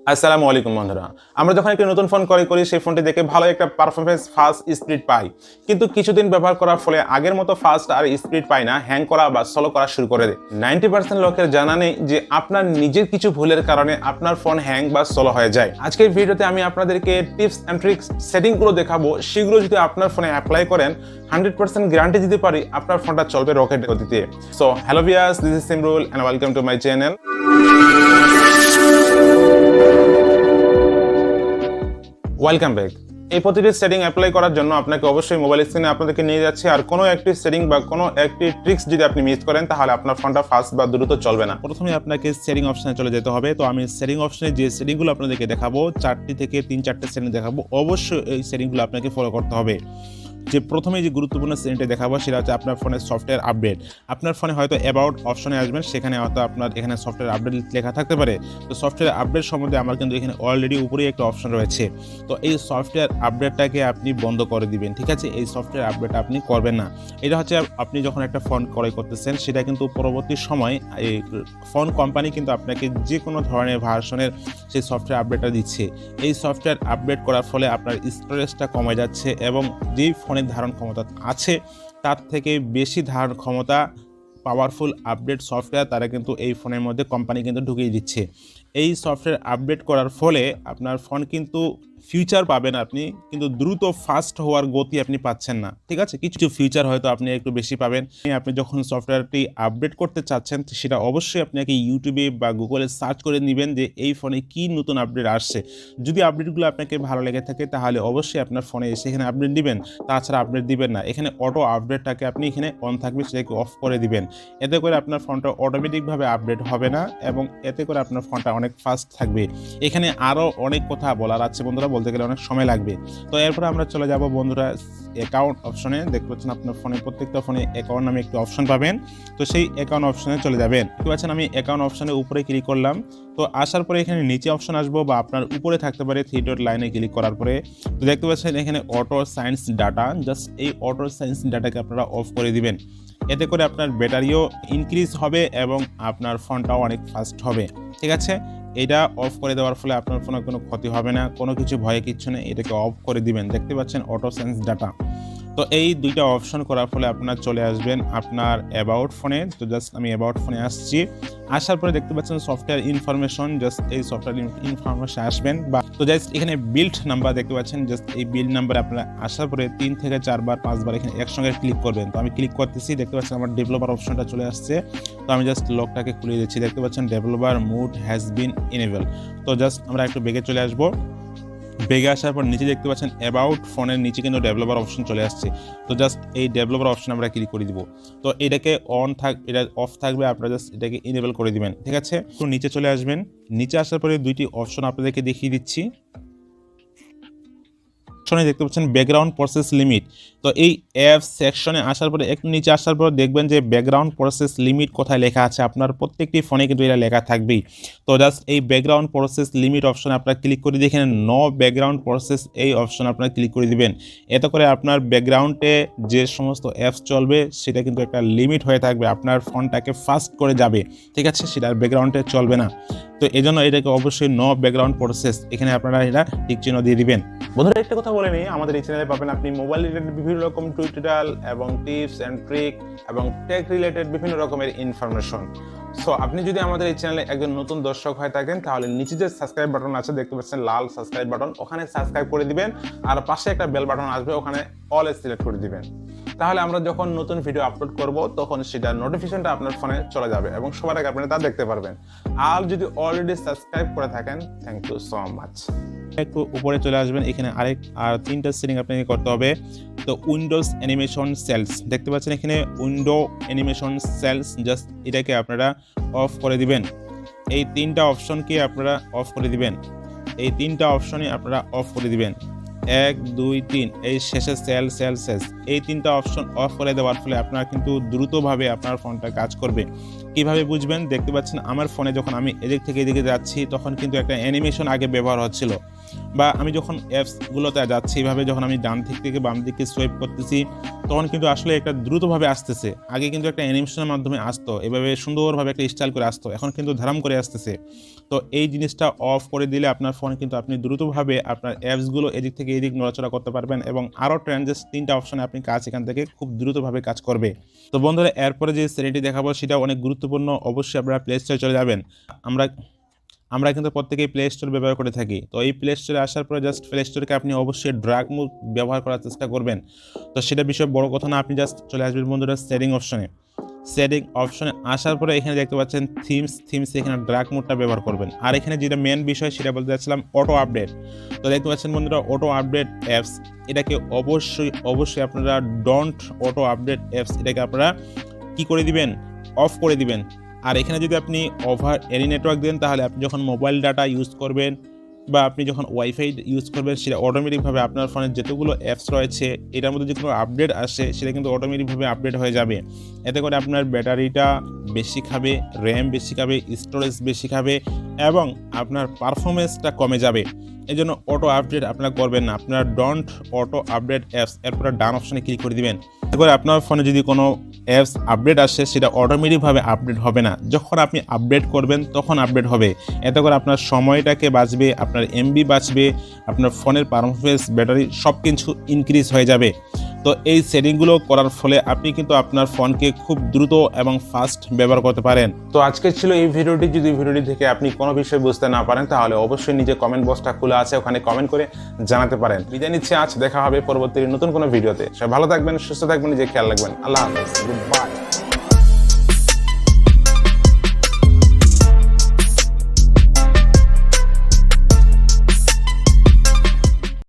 আসসালামু আলাইকুম বন্ধুরা। আমরা যখন একটি নতুন ফোন ক্রয় করি সেই ফোনটি দেখে ভালো একটা পারফরমেন্স ফাস্ট স্পিড পাই, কিন্তু কিছুদিন ব্যবহার করার ফলে আগের মতো ফাস্ট আর স্পিড পাই না, হ্যাং করা বা স্লো করা শুরু করে দেয়। 90% লোকের জানা নেই যে আপনার নিজের কিছু ভুলের কারণে আপনার ফোন হ্যাং বা স্লো হয়ে যায়। আজকের ভিডিওতে আমি আপনাদেরকে টিপস অ্যান্ড ট্রিক্স সেটিংগুলো দেখাবো, সেগুলো যদি আপনার ফোনে অ্যাপ্লাই করেন 100% গ্যারান্টি দিতে পারি আপনার ফোনটা চলবে রকেট গতিতে। So hello viewers, this is Imrul and welcome to my channel. Welcome back. এই প্রতিটি সেটিং অ্যাপ্লাই করার জন্য আপনাকে অবশ্যই মোবাইল স্ক্রিনে আপনাদেরকে নিয়ে যাচ্ছে, আর কোনো একটি সেটিং বা কোনো একটি ট্রিক্স যদি আপনি মিস করেন তাহলে আপনার ফোনটা ফাস্ট বা দ্রুত চলবে না। প্রথমে আপনাকে সেটিং অপশনে চলে যেতে হবে। তো আমি সেটিং অপশনে যে সেটিংগুলো আপনাদেরকে দেখাবো, 4টি থেকে 3-4টে সেটিং দেখাবো, অবশ্যই এই সেটিংগুলো আপনাকে ফলো করতে হবে। যে প্রথমে যে গুরুত্বপূর্ণ সেটিংটা দেখাবো সেটা হচ্ছে আপনার ফোনের সফটওয়্যার আপডেট। আপনার ফোনে হয়তো অ্যাবাউট অপশনে আসবেন, সেখানে হয়তো আপনার এখানে সফটওয়্যার আপডেট লেখা থাকতে পারে। তো সফটওয়্যার আপডেট সম্বন্ধে আমার কিন্তু এখানে অলরেডি উপরেই একটা অপশন রয়েছে। তো এই সফটওয়্যার আপডেটটাকে আপনি বন্ধ করে দিবেন, ঠিক আছে? এই সফটওয়্যার আপডেট আপনি করবেন না। এটা হচ্ছে আপনি যখন একটা ফোন ক্রয় করতেছেন, সেটা কিন্তু পরবর্তী সময় এই ফোন কোম্পানি কিন্তু আপনাকে যে কোনো ধরনের ভার্সনের সেই সফটওয়্যার আপডেটটা দিচ্ছে। এই সফটওয়্যার আপডেট করার ফলে আপনার স্টোরেজটা কমে যাচ্ছে এবং যেই ফোনের ধারণ ক্ষমতা আছে তার থেকে বেশি ধারণ ক্ষমতা পাওয়ারফুল আপডেট সফটওয়্যার তারা কিন্তু এই ফোনের মধ্যে কোম্পানি কিন্তু ঢুকিয়ে দিচ্ছে। এই সফটওয়্যার আপডেট করার ফলে আপনার ফোন কিন্তু ফিউচার পাবেন আপনি, কিন্তু দ্রুত ফাস্ট হওয়ার গতি আপনি পাচ্ছেন না, ঠিক আছে? কিছু ফিউচার হয়তো আপনি একটু বেশি পাবেন। আপনি যখন সফটওয়্যারটি আপডেট করতে চাচ্ছেন সেটা অবশ্যই আপনাকে ইউটিউবে বা গুগলে সার্চ করে নেবেন যে এই ফোনে কি নতুন আপডেট আসছে। যদি আপডেটগুলো আপনাকে ভালো লেগে থাকে তাহলে অবশ্যই আপনার ফোনে এসে এখানে আপডেট দিবেন, তাছাড়া আপডেট দিবেন না। এখানে অটো আপডেটটাকে আপনি এখানে অন থাকবে, সেটাকে অফ করে দিবেন। এতে করে আপনার ফোনটা অটোমেটিকভাবে আপডেট হবে না এবং এতে করে আপনার ফোনটা অনেক ফাস্ট থাকবে। এখানে আরও অনেক কথা বলার আছে বন্ধুরা, বলতে গেলে অনেক সময় লাগবে। তো এরপরে আমরা চলে যাব বন্ধুরা অ্যাকাউন্ট অপশনে। দেখতে পাচ্ছেন আপনার ফোনে প্রত্যেকটা ফোনে অ্যাকাউন্ট নামে একটি অপশন পাবেন। তো সেই অ্যাকাউন্ট অপশনে চলে যাবেন। দেখতে পাচ্ছেন আমি অ্যাকাউন্ট অপশনে উপরে ক্লিক করলাম। তো আসার পরে এখানে নিচে অপশন আসবো বা আপনার উপরে থাকতে পারে 3 ডট লাইনে ক্লিক করার পরে। তো দেখতে পাচ্ছেন এখানে অটো সায়েন্স ডাটা, জাস্ট এই অটো সায়েন্স ডাটাকে আপনারা অফ করে দিবেন। এতে করে আপনার ব্যাটারিও ইনক্রিজ হবে এবং আপনার ফোনটাও অনেক ফাস্ট হবে, ঠিক আছে? এটা অফ করে দেওয়ার ফলে আপনার ফোনে কোনো ক্ষতি হবে না, কোনো কিছু ভয়ে কিচ্ছু নেই। এটাকে অফ করে দিবেন। দেখতে পাচ্ছেন অটো সেন্স ডাটা। তো এই দুইটা অপশন করার ফলে আপনার চলে আসবেন আপনার অ্যাবাউট ফোনে। তো জাস্ট আমি অ্যাবাউট ফোনে আসছি। আসার পরে দেখতে পাচ্ছেন সফটওয়্যার ইনফরমেশন, জাস্ট এই সফটওয়্যার ইনফরমেশন আসবেন বা তো জাস্ট এখানে বিল্ড নাম্বার দেখতে পাচ্ছেন, জাস্ট এই বিল্ড নাম্বারে আপনারা আসার পরে 3 থেকে 4 বার 5 বার এখানে একসঙ্গে ক্লিক করবেন। তো আমি ক্লিক করতেছি, দেখতে পাচ্ছেন আমার ডেভেলপার অপশনটা চলে আসছে। তো আমি জাস্ট লকটাকে খুলে দিচ্ছি। দেখতে পাচ্ছেন developer mode has been enable. তো জাস্ট আমরা একটু বেগে চলে আসবো। বেগে আসার পর নিচে দেখতে পাচ্ছেন অ্যাবাউট ফোনের নিচে কিন্তু ডেভেলপার অপশন চলে আসছে। তো জাস্ট এই ডেভেলপার অপশন আমরা ক্লিক করে দিব। তো এটাকে এটা অফ থাকবে, আপনারা জাস্ট এটাকে ইনেবল করে দিবেন, ঠিক আছে? তো নিচে চলে আসবেন। নিচে আসার পরে দুইটি অপশন আপনাদেরকে দেখিয়ে দিচ্ছি। দেখতে পাচ্ছেন ব্যাকগ্রাউন্ড প্রসেস লিমিট। তো এই অ্যাপ সেকশনে আসার পরে একটু নিচে আসার পর দেখবেন যে ব্যাকগ্রাউন্ড প্রসেস লিমিট কোথায় লেখা আছে। আপনার প্রত্যেকটি ফোনে কিন্তু এটা লেখা থাকবেই। তো জাস্ট এই ব্যাকগ্রাউন্ড প্রসেস লিমিট অপশনে আপনারা ক্লিক করে দিয়ে এখানে নো ব্যাকগ্রাউন্ড প্রসেস এই অপশনে আপনারা ক্লিক করে দিবেন। এতে করে আপনার ব্যাকগ্রাউন্ডে যে সমস্ত অ্যাপস চলবে সেটা কিন্তু একটা লিমিট হয়ে থাকবে, আপনার ফোনটাকে ফাস্ট করে যাবে, ঠিক আছে? সেটা ব্যাকগ্রাউন্ডে চলবে না। তো এই জন্য এটাকে অবশ্যই নো ব্যাকগ্রাউন্ড প্রসেস এখানে আপনারা এটা টিক চিহ্ন দিয়ে দিবেন। বন্ধুরা একটা কথা বলে নিই, আমাদের এই চ্যানেলে পাবেন আপনি মোবাইল রিলেটেড বিভিন্ন রকম টিউটোরিয়াল এবং টিপস অ্যান্ড ট্রিক এবং টেক রিলেটেড বিভিন্ন রকমের ইনফরমেশন। সো আপনি যদি আমাদের এই চ্যানেলে একজন নতুন দর্শক হয়ে থাকেন তাহলে নিচে যে সাবস্ক্রাইব বাটন আছে দেখতে পাচ্ছেন লাল সাবস্ক্রাইব বাটন, ওখানে সাবস্ক্রাইব করে দিবেন। আর পাশে একটা বেল বাটন আসবে, ওখানে অল সিলেক্ট করে দিবেন। তাহলে আমরা যখন নতুন ভিডিও আপলোড করব তখন সেটার নোটিফিকেশনটা আপনার ফোনে চলে যাবে এবং সবার আগে আপনি তা দেখতে পারবেন। আর যদি অলরেডি সাবস্ক্রাইব করে থাকেন, থ্যাংক ইউ সো মাচ। একটু উপরে চলে আসবেন, এখানে আর 3টা সেটিং আপনাকে করতে হবে। তো উইন্ডোজ অ্যানিমেশন সেলস দেখতে পাচ্ছেন এখানে উইন্ডো অ্যানিমেশন সেলস, জাস্ট এটাকে আপনারা অফ করে দিবেন। এই 3টা অপশনকে আপনারা অফ করে দিবেন। এই 3টা অপশনই আপনারা অফ করে দিবেন। 1 2 3 এই শেষে শেষ এই 3টা অপশন অফ করে দেওয়ার ফলে আপনারা কিন্তু দ্রুতভাবে আপনার ফোনটা কাজ করবে। কিভাবে বুঝবেন? দেখতে পাচ্ছেন আমার ফোনে যখন আমি এদিক থেকে এদিকে যাচ্ছি তখন কিন্তু একটা অ্যানিমেশন আগে ব্যবহার হচ্ছিল। বা আমি যখন অ্যাপসগুলোতে যাচ্ছি এইভাবে যখন আমি ডান দিক থেকে বাম দিকে সোয়াইপ করতেছি তখন কিন্তু আসলে একটা দ্রুতভাবে আসতেছে। আগে কিন্তু একটা অ্যানিমেশনের মাধ্যমে আসতো, এভাবে সুন্দরভাবে একটা স্টাইল করে আসতো, এখন কিন্তু ধারাম করে আসতেছে। তো এই জিনিসটা অফ করে দিলে আপনার ফোন কিন্তু আপনি দ্রুতভাবে আপনার অ্যাপসগুলো এদিক থেকে এদিক নড়াচড়া করতে পারবেন এবং আরও ট্রানজেক্ট 3টা অপশনে আপনি কাজ এখান থেকে খুব দ্রুতভাবে কাজ করবে। তো বন্ধুরা এরপরে যে সেটিংটি দেখাবো সেটা অনেক গুরুত্বপূর্ণ। অবশ্যই আপনারা প্লে স্টোরে চলে যাবেন। আমরা কিন্তু প্রত্যেকেই প্লে স্টোর ব্যবহার করে থাকি। তো এই প্লে স্টোরে আসার পরে জাস্ট প্লে স্টোরকে আপনি অবশ্যই ড্রাগ মুভ ব্যবহার করার চেষ্টা করবেন। তো সেটা বিষয়ে বড় কথা না, আপনি জাস্ট চলে আসবেন বন্ধুরা সেটিং অপশনে আসার পরে এখানে দেখতে পাচ্ছেন থিমস এখানে ড্রাগ মোডটা ব্যবহার করবেন। আর এখানে যেটা মেন বিষয় সেটা বলতে চাচ্ছিলাম অটো আপডেট। তো দেখতে পাচ্ছেন বন্ধুরা অটো আপডেট অ্যাপস, এটাকে অবশ্যই আপনারা ডোন্ট অটো আপডেট অ্যাপস এটাকে আপনারা কি করে দিবেন, অফ করে দিবেন। আর এখানে যদি আপনি ওভার এনি নেটওয়ার্ক দেন তাহলে আপনি যখন মোবাইল ডাটা ইউজ করবেন বা আপনি যখন ওয়াইফাই ইউজ করবেন সেটা অটোমেটিকভাবে আপনার ফোনে যতগুলো অ্যাপস রয়েছে এটার মধ্যে যে কোনো আপডেট আসে সেটা কিন্তু অটোমেটিকভাবে আপডেট হয়ে যাবে। এতে করে আপনার ব্যাটারিটা বেশি খাবে, র্যাম বেশি খাবে, স্টোরেজ বেশি খাবে এবং আপনার পারফরমেন্সটা কমে যাবে। এই জন্য অটো আপডেট আপনারা করবেন না, আপনারা ডোন্ট অটো আপডেট অ্যাপস এরপরে ডান অপশনে ক্লিক করে দিবেন। এতে করে আপনার ফোনে যদি কোনো অ্যাপস আপডেট আসে সেটা অটোমেটিকভাবে আপডেট হবে না, যখন আপনি আপডেট করবেন তখন আপডেট হবে। এতে করে আপনার সময়টাকে বাঁচবে, আপনার এমবি বাঁচবে, আপনার ফোনের পারফরমেন্স, ব্যাটারি সব কিছু ইনক্রিজ হয়ে যাবে। তো এই সেটিংগুলো করার ফলে আপনি কিন্তু আপনার ফোনকে খুব দ্রুত এবং ফাস্ট ব্যবহার করতে পারেন। তো আজকে ছিল এই ভিডিওটি। যদি ভিডিওটি থেকে আপনি কোনো বিষয় বুঝতে না পারেন তাহলে অবশ্যই নিজে কমেন্ট বক্সটা খোলা আছে, ওখানে কমেন্ট করে জানাতে পারেন। বিদায় নিচ্ছি, আজ দেখা হবে পরবর্তী নতুন কোনো ভিডিওতে। সবাই ভালো থাকবেন, সুস্থ থাকবেন, নিজে খেয়াল রাখবেন। আল্লাহ হাফেজ, গুড বাই।